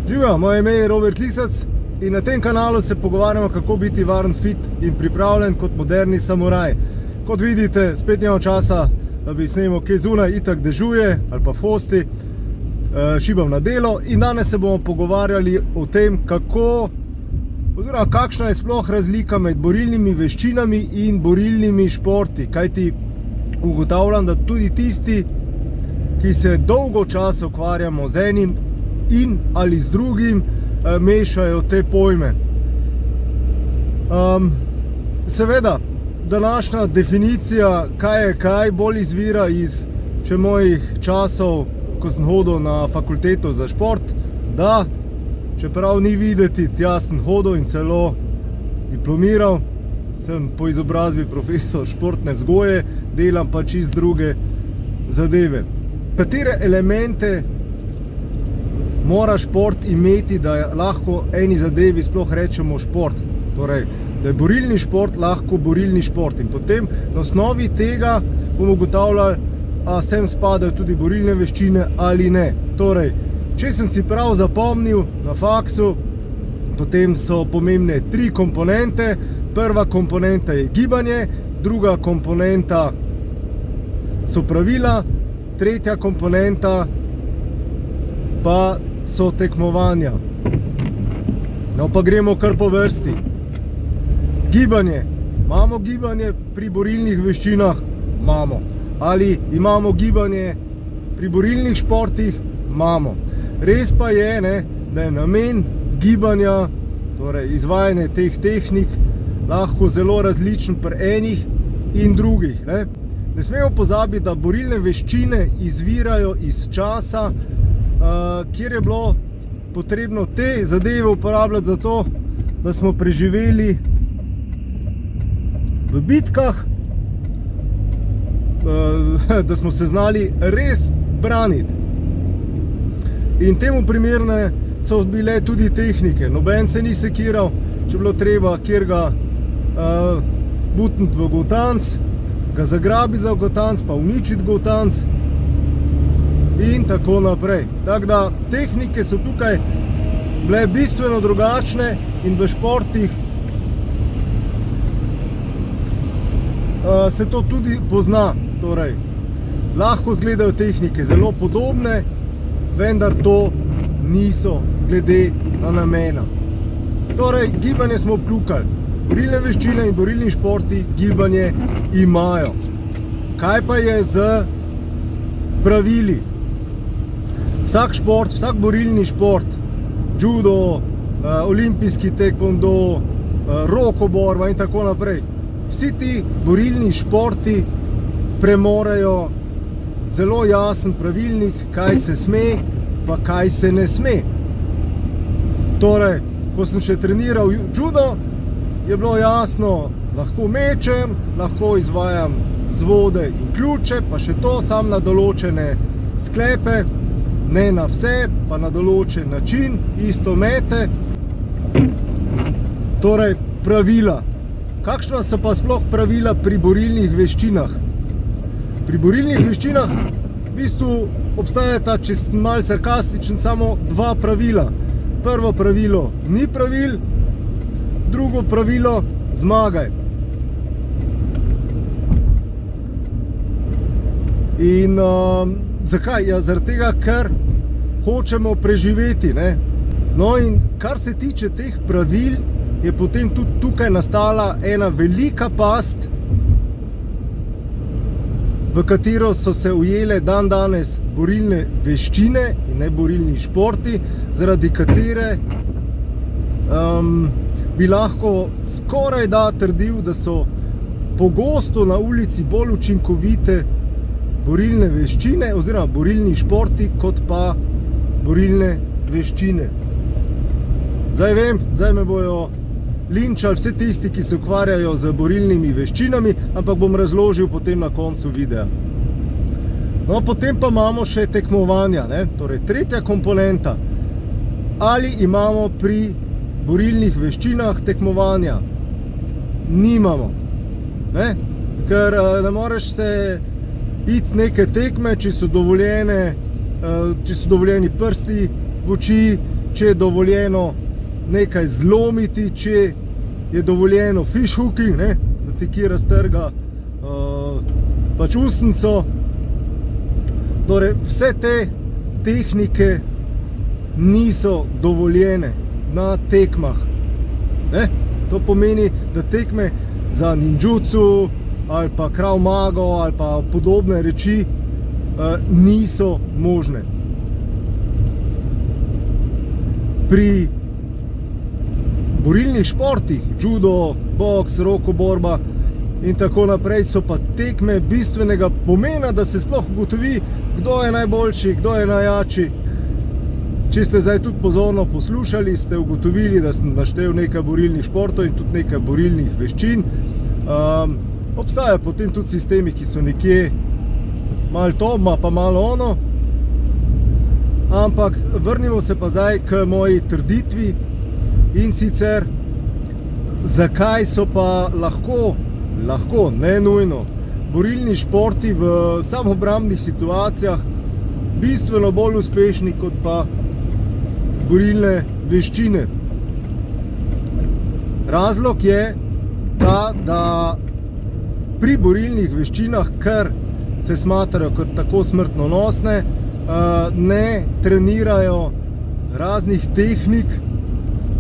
Živijo, moje ime je Robert Lisec in na tem kanalu se pogovarjamo, kako biti varen, fit in pripravljen kot moderni samuraj. Kot vidite, spet nimam časa, da bi snemal kaj zunaj, itak dežuje ali pa v hosti, šibam na delo in danes se bomo pogovarjali o tem, kako oziroma kakšna je sploh razlika med borilnimi veščinami in borilnimi športi. Kajti ugotavljam, da tudi tisti, ki se dolgo časa ukvarjamo z enim in ali z drugim, mešajo te pojme. Seveda, današnja definicija, kaj je kaj, bolj izvira iz še mojih časov, ko sem hodil na fakulteto za šport, da čeprav ni videti, tja sem hodil in celo diplomiral, sem po izobrazbi profesor športne vzgoje, delam pa čisto druge zadeve. Katere elemente mora šport imeti, da lahko eni zadevi sploh rečemo šport? Torej, da je borilni šport lahko borilni šport. In potem na osnovi tega bomo ugotavljali, a sem spadajo tudi borilne veščine ali ne. Torej, če sem si prav zapomnil na faksu, potem so pomembne 3 komponente. Prva komponenta je gibanje, druga komponenta so pravila, tretja komponenta pa so tekmovanja. No, pa gremo kar po vrsti. Gibanje. Imamo gibanje pri borilnih veščinah? Imamo. Ali imamo gibanje pri borilnih športih? Imamo. Res pa je, da je namen gibanja, torej izvajanje teh tehnik, lahko zelo različen pri enih in drugih. Ne smemo pozabiti, da borilne veščine izvirajo iz časa, kjer je bilo potrebno te zadeve uporabljati za to, da smo preživeli v bitkah, da smo se znali res braniti. In temu primerne so bile tudi tehnike. Noben se ni sekiral, če bilo treba kjer ga butniti v goltanc, ga zagrabiti za goltanc, pa uničiti goltanc in tako naprej. Tako da tehnike so tukaj bile bistveno drugačne in v športih se to tudi pozna. Torej, lahko izgledajo tehnike zelo podobne, vendar to niso glede na namena. Torej, gibanje smo obkljukali. Borilne veščine in borilni športi gibanje imajo. Kaj pa je z pravili? Vsak šport, vsak borilni šport, judo, olimpijski taekwondo, rokoborba in tako naprej, vsi ti borilni športi premorejo zelo jasen pravilnik, kaj se sme, pa kaj se ne sme. Torej, ko sem še treniral judo, je bilo jasno, lahko mečem, lahko izvajam vzvode in ključe, pa še to sam na določene sklepe, ne na vse, pa na določen način, isto mete. Torej, pravila. Kakšna so pa sploh pravila pri borilnih veščinah? Pri borilnih veščinah v bistvu obstajata, če sem malo sarkastičen, samo 2 pravila. Prvo pravilo, ni pravil, drugo pravilo, zmagaj. In zakaj? Ja, zaradi tega, ker hočemo preživeti. No, in kar se tiče teh pravil, je potem tudi tukaj nastala ena velika past, v katero so se ujele dandanes borilne veščine in ne borilni športi, zaradi katere bi lahko skoraj da trdil, da so pogosto na ulici bolj učinkovite borilne veščine oziroma borilni športi kot pa borilne veščine. Zdaj vem, zdaj me bojo linčali vse tisti, ki se ukvarjajo z borilnimi veščinami, ampak bom razložil potem na koncu videa. No, potem pa imamo še tekmovanja, torej tretja komponenta. Ali imamo pri borilnih veščinah tekmovanja? Nimamo. Ker ne moreš se iti neke tekme, če so dovoljeni prsti v oči, če je dovoljeno nekaj zlomiti, če je dovoljeno fish hooking, ne, da ti kje raztrga pač ustnico. Torej, vse te tehnike niso dovoljene na tekmah. Ne? To pomeni, da tekme za ninjutsu ali pa krav mago ali pa podobne reči niso možne. Pri borilnih športih, judo, boks, rokoborba in tako naprej, so pa tekme bistvenega pomena, da se sploh ugotovi, kdo je najboljši, kdo je najjači. Če ste zdaj tudi pozorno poslušali, ste ugotovili, da sem naštel nekaj borilnih športov in tudi nekaj borilnih veščin. Obstajajo potem tudi sistemi, ki so nekje malo to, pa malo ono. Ampak vrnimo se pa zdaj k moji trditvi in sicer, zakaj so pa lahko, ne nujno, borilni športi v samoobrambnih situacijah bistveno bolj uspešni kot pa borilne veščine. Razlog je ta, da pri borilnih veščinah, ker se smatrajo kot tako smrtonosne, ne trenirajo raznih tehnik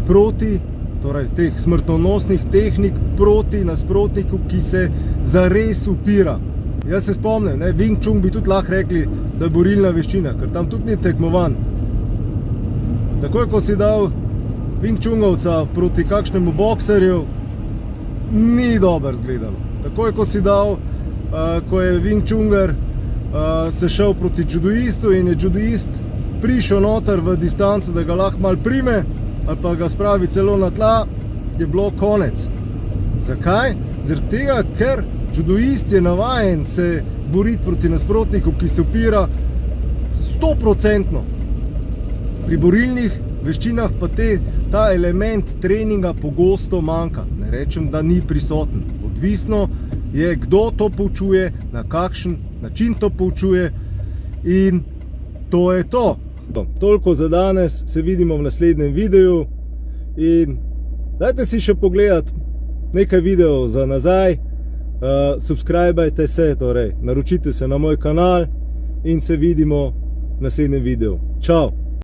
proti, torej teh smrtonosnih tehnik proti nasprotniku, ki se zares upira. Jaz se spomnim, ne, Wing Chun bi tudi lahko rekli, da je borilna veščina, ker tam tudi ni tekmovan. Takoj, ko si dal Wing Chungovca proti kakšnemu bokserju, ni dobro izgledalo. Takoj, ko si dal, ko je Wing Chunger se šel proti judoistu in je judoist prišel noter v distanco, da ga lahko malo prime ali pa ga spravi celo na tla, je bilo konec. Zakaj? Zaradi tega, ker judoist je navajen se boriti proti nasprotniku, ki se upira 100%. Pri borilnih veščinah pa ta element treninga pogosto manjka. Ne rečem, da ni prisoten. Odvisno je, kdo to poučuje, na kakšen način to poučuje in to je to. Toliko za danes, se vidimo v naslednjem videu in dajte si še pogledati nekaj videov za nazaj, subscribajte se, torej naročite se na moj kanal in se vidimo v naslednjem videu. Čau!